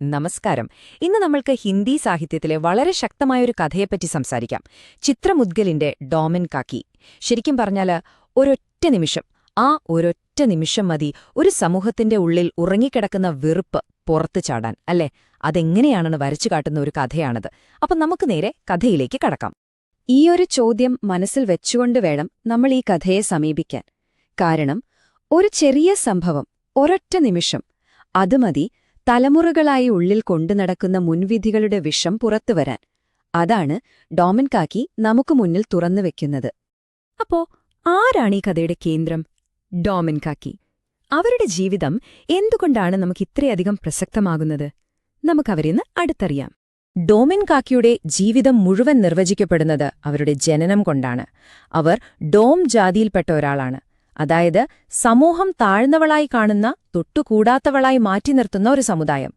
നമസ്കാരം. ഇന്ന് നമ്മൾക്ക് ഹിന്ദി സാഹിത്യത്തിലെ വളരെ ശക്തമായൊരു കഥയെപ്പറ്റി സംസാരിക്കാം. ചിത്രമുദ്ഗലിന്റെ ഡോമൻ കാക്കി. ശരിക്കും പറഞ്ഞാല് ഒരൊറ്റ നിമിഷം, ആ ഒരൊറ്റ നിമിഷം മതി ഒരു സമൂഹത്തിന്റെ ഉള്ളിൽ ഉറങ്ങിക്കിടക്കുന്ന വെറുപ്പ് പുറത്തു ചാടാൻ, അല്ലേ? അതെങ്ങനെയാണെന്ന് വരച്ചു കാട്ടുന്ന ഒരു കഥയാണത്. അപ്പം നമുക്ക് നേരെ കഥയിലേക്ക് കടക്കാം. ഈയൊരു ചോദ്യം മനസ്സിൽ വെച്ചുകൊണ്ട് വേണം നമ്മൾ ഈ കഥയെ സമീപിക്കാൻ. കാരണം ഒരു ചെറിയ സംഭവം, ഒരൊറ്റ നിമിഷം, അത് മതി തലമുറകളായി ഉള്ളിൽ കൊണ്ടുനടക്കുന്ന മുൻവിധികളുടെ വിഷം പുറത്തുവരാൻ. അതാണ് ഡോമൻ കാക്കി നമുക്ക് മുന്നിൽ തുറന്നുവെക്കുന്നത്. അപ്പോ ആരാണ് ഈ കഥയുടെ കേന്ദ്രം? ഡോമൻ കാക്കി. അവരുടെ ജീവിതം എന്തുകൊണ്ടാണ് നമുക്ക് ഇത്രയധികം പ്രസക്തമാകുന്നത്? നമുക്കവരിന്ന് അടുത്തറിയാം. ഡോമൻ കാക്കിയുടെ ജീവിതം മുഴുവൻ നിർവചിക്കപ്പെടുന്നത് അവരുടെ ജനനം കൊണ്ടാണ്. അവർ ഡോം ജാതിയിൽപ്പെട്ട ഒരാളാണ്. അതായത് സമൂഹം താഴ്ന്നവളായി കാണുന്ന, തൊട്ടുകൂടാത്തവളായി മാറ്റി നിർത്തുന്ന ഒരു സമുദായം.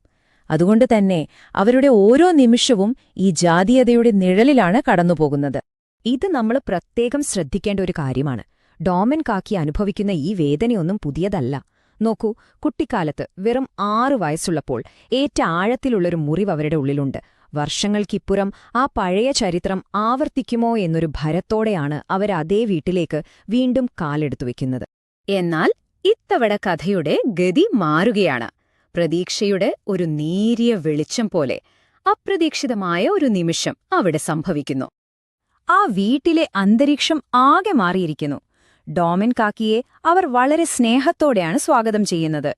അതുകൊണ്ട് തന്നെ അവരുടെ ഓരോ നിമിഷവും ഈ ജാതീയതയുടെ നിഴലിലാണ് കടന്നുപോകുന്നത്. ഇത് നമ്മൾ പ്രത്യേകം ശ്രദ്ധിക്കേണ്ട ഒരു കാര്യമാണ്. ഡോമൻ കാക്കി അനുഭവിക്കുന്ന ഈ വേദനയൊന്നും പുതിയതല്ല. നോക്കൂ, കുട്ടിക്കാലത്ത് വെറും 6 വയസ്സുള്ളപ്പോൾ ഏറ്റ ആഴത്തിലുള്ളൊരു മുറിവ് അവരുടെ ഉള്ളിലുണ്ട്. വർഷങ്ങൾക്കിപ്പുറം ആ പഴയ ചരിത്രം ആവർത്തിക്കുമോ എന്നൊരു ഭരത്തോടെയാണ് അവരതേ വീട്ടിലേക്ക് വീണ്ടും കാലെടുത്തുവെക്കുന്നത്. എന്നാൽ ഇത്തവണ കഥയുടെ ഗതി മാറുകയാണ്. പ്രതീക്ഷയുടെ ഒരു നേരിയ വെളിച്ചം പോലെ അപ്രതീക്ഷിതമായ ഒരു നിമിഷം അവിടെ സംഭവിക്കുന്നു. ആ വീട്ടിലെ അന്തരീക്ഷം ആകെ മാറിയിരിക്കുന്നു. ഡോമൻ കാക്കിയെ അവർ വളരെ സ്നേഹത്തോടെയാണ് സ്വാഗതം ചെയ്യുന്നത്.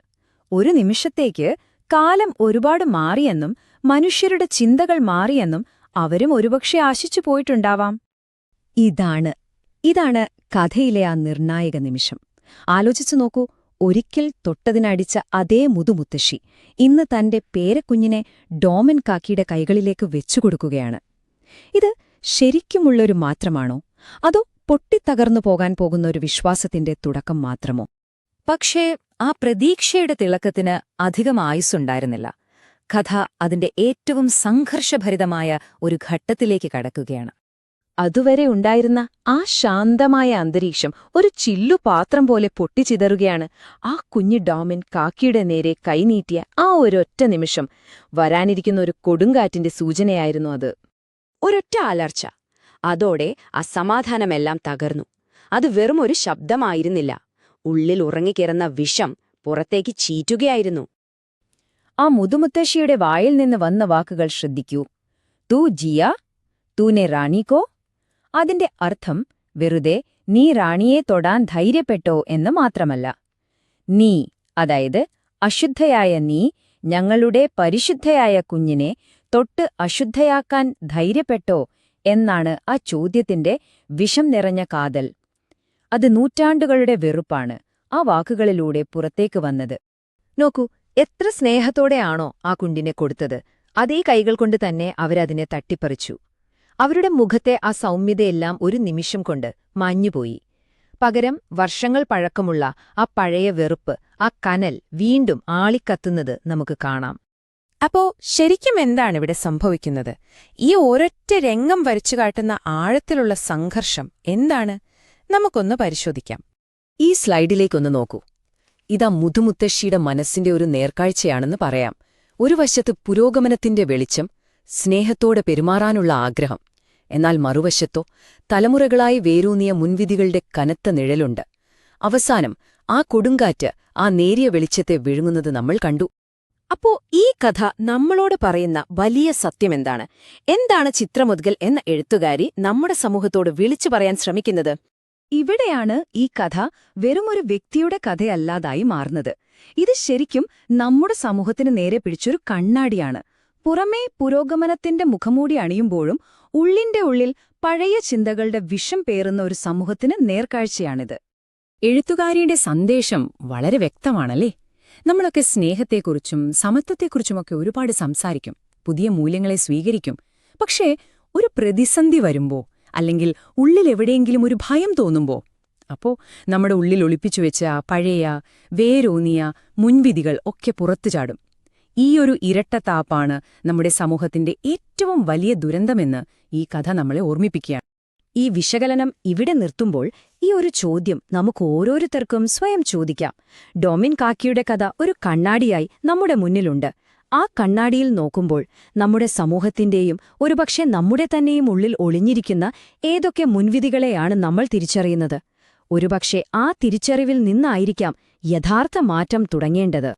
ഒരു നിമിഷത്തേക്ക് കാലം ഒരുപാട് മാറിയെന്നും മനുഷ്യരുടെ ചിന്തകൾ മാറിയെന്നും അവരും ഒരുപക്ഷെ ആശിച്ചു പോയിട്ടുണ്ടാവാം. ഇതാണ് കഥയിലെ ആ നിർണായക നിമിഷം. ആലോചിച്ചു നോക്കൂ, ഒരിക്കൽ തൊട്ടതിനടിച്ച അതേ മുതുമുത്തശ്ശി ഇന്ന് തന്റെ പേരക്കുഞ്ഞിനെ ഡോമൻ കാക്കിയുടെ കൈകളിലേക്ക് വെച്ചുകൊടുക്കുകയാണ്. ഇത് ശരിക്കുമുള്ളൊരു മാത്രമാണോ, അതോ പൊട്ടിത്തകർന്നു പോകാൻ പോകുന്ന ഒരു വിശ്വാസത്തിന്റെ തുടക്കം മാത്രമോ? പക്ഷേ ആ പ്രതീക്ഷയുടെ തിളക്കത്തിന് അധികം ആയുസ്സുണ്ടായിരുന്നില്ല. കഥ അതിന്റെ ഏറ്റവും സംഘർഷഭരിതമായ ഒരു ഘട്ടത്തിലേക്ക് കടക്കുകയാണ്. അതുവരെ ഉണ്ടായിരുന്ന ആ ശാന്തമായ അന്തരീക്ഷം ഒരു ചില്ലുപാത്രം പോലെ പൊട്ടിച്ചിതറുകയാണ്. ആ കുഞ്ഞ് ഡോമൻ കാക്കിയുടെ നേരെ കൈനീട്ടിയ ആ ഒരൊറ്റ നിമിഷം വരാനിരിക്കുന്ന ഒരു കൊടുങ്കാറ്റിന്റെ സൂചനയായിരുന്നു അത്. ഒരൊറ്റ അലർച്ച, അതോടെ അസമാധാനമെല്ലാം തകർന്നു. അത് വെറും ഒരു ശബ്ദമായിരുന്നില്ല, ഉള്ളിൽ ഉറങ്ങിക്കിടന്ന വിഷം പുറത്തേക്ക് ചീറ്റുകയായിരുന്നു. ആ മുതുമുത്തശ്ശിയുടെ വായിൽ നിന്ന് വന്ന വാക്കുകൾ ശ്രദ്ധിക്കൂ. തൂ ജിയ, തൂനെ റാണിക്കോ. അതിന്റെ അർത്ഥം വെറുതെ നീ റാണിയെ തൊടാൻ ധൈര്യപ്പെട്ടോ എന്ന് മാത്രമല്ല. നീ, അതായത് അശുദ്ധയായ നീ, ഞങ്ങളുടെ പരിശുദ്ധയായ കുഞ്ഞിനെ തൊട്ട് അശുദ്ധയാക്കാൻ ധൈര്യപ്പെട്ടോ എന്നാണ് ആ ചോദ്യത്തിന്റെ വിഷം നിറഞ്ഞ കാതൽ. അത് നൂറ്റാണ്ടുകളുടെ വെറുപ്പാണ് ആ വാക്കുകളിലൂടെ പുറത്തേക്ക് വന്നത്. നോക്കൂ, എത്ര സ്നേഹത്തോടെയാണോ ആ കുഞ്ഞിനെ കൊടുത്തത്, അതേ കൈകൾ കൊണ്ട് തന്നെ അവരതിനെ തട്ടിപ്പറിച്ചു. അവരുടെ മുഖത്തെ ആ സൗമ്യതയെല്ലാം ഒരു നിമിഷം കൊണ്ട് മാഞ്ഞുപോയി. പകരം വർഷങ്ങൾ പഴക്കമുള്ള ആ പഴയ വെറുപ്പ്, ആ കനൽ വീണ്ടും ആളിക്കത്തുന്നത് നമുക്ക് കാണാം. അപ്പോ ശരിക്കും എന്താണിവിടെ സംഭവിക്കുന്നത്? ഈ ഒരൊറ്റ രംഗം വരച്ചുകാട്ടുന്ന ആഴത്തിലുള്ള സംഘർഷം എന്താണ്? നമുക്കൊന്ന് പരിശോധിക്കാം. ഈ സ്ലൈഡിലേക്കൊന്ന് നോക്കൂ. ഇതാ മുതുമുത്തശ്ശിയുടെ മനസ്സിന്റെ ഒരു നേർക്കാഴ്ചയാണെന്ന് പറയാം. ഒരു വശത്ത് പുരോഗമനത്തിന്റെ വെളിച്ചം, സ്നേഹത്തോടെ പെരുമാറാനുള്ള ആഗ്രഹം. എന്നാൽ മറുവശത്തോ തലമുറകളായി വേരൂന്നിയ മുൻവിധികളുടെ കനത്ത നിഴലുണ്ട്. അവസാനം ആ കൊടുങ്കാറ്റ് ആ നേരിയ വെളിച്ചത്തെ വിഴുങ്ങുന്നത് നമ്മൾ കണ്ടു. അപ്പോ ഈ കഥ നമ്മളോട് പറയുന്ന വലിയ സത്യമെന്താണ്? എന്താണ് ചിത്രമുദ്ഗൽ എന്ന എഴുത്തുകാരി നമ്മുടെ സമൂഹത്തോട് വിളിച്ചു പറയാൻ ശ്രമിക്കുന്നത്? ഇവിടെയാണ് ഈ കഥ വെറുമൊരു വ്യക്തിയുടെ കഥയല്ലാതായി മാറുന്നത്. ഇത് ശരിക്കും നമ്മുടെ സമൂഹത്തിന് നേരെ പിടിച്ചൊരു കണ്ണാടിയാണ്. പുറമേ പുരോഗമനത്തിന്റെ മുഖംമൂടി അണിയുമ്പോഴും ഉള്ളിന്റെ ഉള്ളിൽ പഴയ ചിന്തകളുടെ വിഷം പേറുന്ന ഒരു സമൂഹത്തിന് നേർക്കാഴ്ചയാണിത്. എഴുത്തുകാരിയുടെ സന്ദേശം വളരെ വ്യക്തമാണല്ലേ? നമ്മളൊക്കെ സ്നേഹത്തെക്കുറിച്ചും സമത്വത്തെക്കുറിച്ചുമൊക്കെ ഒരുപാട് സംസാരിക്കും, പുതിയ മൂല്യങ്ങളെ സ്വീകരിക്കും. പക്ഷേ ഒരു പ്രതിസന്ധി വരുമ്പോ, അല്ലെങ്കിൽ ഉള്ളിലെവിടെയെങ്കിലും ഒരു ഭയം തോന്നുമ്പോ, അപ്പോ നമ്മുടെ ഉള്ളിൽ ഒളിപ്പിച്ചുവെച്ച പഴയ വേരൂന്നിയ മുൻവിധികൾ ഒക്കെ പുറത്തുചാടും. ഈയൊരു ഇരട്ടത്താപ്പാണ് നമ്മുടെ സമൂഹത്തിന്റെ ഏറ്റവും വലിയ ദുരന്തമെന്ന് ഈ കഥ നമ്മളെ ഓർമ്മിപ്പിക്കുകയാണ്. ഈ വിശകലനം ഇവിടെ നിർത്തുമ്പോൾ ഈ ഒരു ചോദ്യം നമുക്ക് ഓരോരുത്തർക്കും സ്വയം ചോദിക്കാം. ഡോമൻ കാക്കിയുടെ കഥ ഒരു കണ്ണാടിയായി നമ്മുടെ മുന്നിലുണ്ട്. ആ കണ്ണാടിയിൽ നോക്കുമ്പോൾ നമ്മുടെ സമൂഹത്തിന്റെയും ഒരുപക്ഷെ നമ്മുടെ തന്നെയും ഉള്ളിൽ ഒളിഞ്ഞിരിക്കുന്ന ഏതൊക്കെ മുൻവിധികളെയാണ് നമ്മൾ തിരിച്ചറിയുന്നത്? ഒരുപക്ഷെ ആ തിരിച്ചറിവിൽ നിന്നായിരിക്കാം യഥാർത്ഥ മാറ്റം തുടങ്ങേണ്ടത്.